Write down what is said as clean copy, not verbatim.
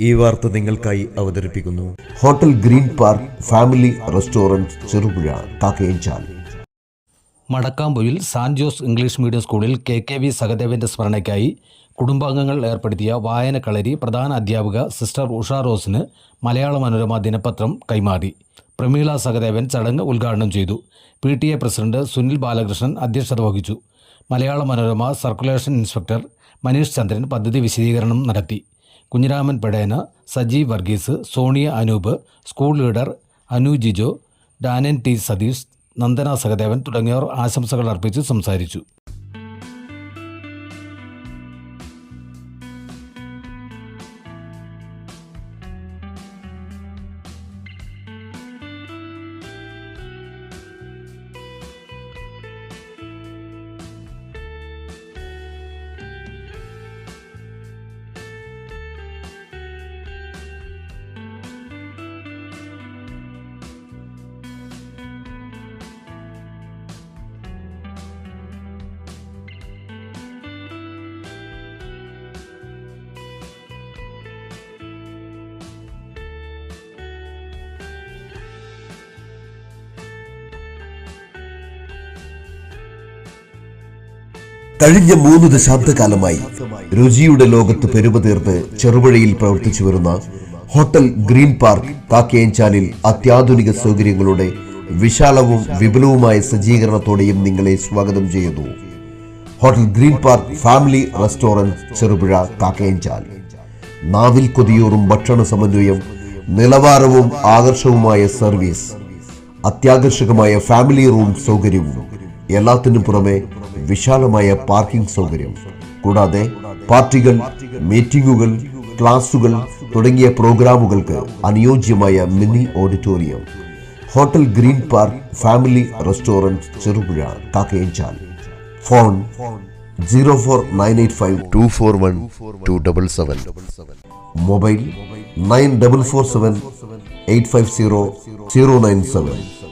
ഈ വാർത്ത നിങ്ങൾക്കായി അവതരിപ്പിക്കുന്നു hotel green park family restaurant, Cherupuzha, Kakkayanchal. മടക്കാമ്പുയിൽ സാന്റ് ജോസ് ഇംഗ്ലീഷ് മീഡിയം സ്കൂളിൽ KKV സഹദേവന്റെ സ്മരണയ്ക്കായി കുടുംബാംഗങ്ങൾ ഏർപ്പെടുത്തിയ വായനക്കളരി പ്രധാന അധ്യാപിക സിസ്റ്റർ ഉഷ റോസിന് മലയാള മനോരമ ദിനപത്രം കൈമാറി. പ്രമീള സഹദേവൻ ചടങ്ങ് ഉദ്ഘാടനം ചെയ്തു. PTA പ്രസിഡന്റ് സുനിൽ ബാലകൃഷ്ണൻ അധ്യക്ഷത വഹിച്ചു. മലയാള മനോരമ സർക്കുലേഷൻ ഇൻസ്പെക്ടർ മനീഷ് ചന്ദ്രൻ പദ്ധതി വിശദീകരണം നടത്തി. Kunhiraman Pedena, Sajeev Varghese, Sonia Anoop, school leader Anu Jijo, Danan T Satheesh, Nandana Sahadevan തുടങ്ങിയവർ ആശംസകൾ അർപ്പിച്ച് സംസാരിച്ചു. കഴിഞ്ഞ 3 ദശാബ്ദകാലമായി രുചിയുടെ ലോകത്ത് പെരുമതീർത്ത് ചെറുപുഴയിൽ പ്രവർത്തിച്ചു വരുന്ന ഹോട്ടൽ ഗ്രീൻ പാർക്ക് കാക്കയഞ്ചാലിൽ അത്യാധുനിക സൗകര്യങ്ങളുടെ വിശാലവും വിപുലവുമായ സജ്ജീകരണത്തോടെയും നിങ്ങളെ സ്വാഗതം ചെയ്യുന്നു. Hotel green park family restaurant, Cherupuzha, Kakkayanchal. നാവിൽ കൊതിയൂറും ഭക്ഷണ സമന്വയം, നിലവാരവും ആകർഷകവുമായ സർവീസ്, അത്യാകർഷകമായ ഫാമിലി റൂം സൗകര്യവും, എല്ലാത്തിനും പുറമെ വിശാലമായ പാർക്കിംഗ് സൗകര്യം, കൂടാതെ പാർട്ടികൾ, മീറ്റിംഗുകൾ, ക്ലാസുകൾ തുടങ്ങിയ പ്രോഗ്രാമുകൾക്ക് അനുയോജ്യമായ mini auditorium. Hotel green park family restaurant, Cherupuzha, Kakkayanchal. Phone 04985241277. Mobile 9447850097.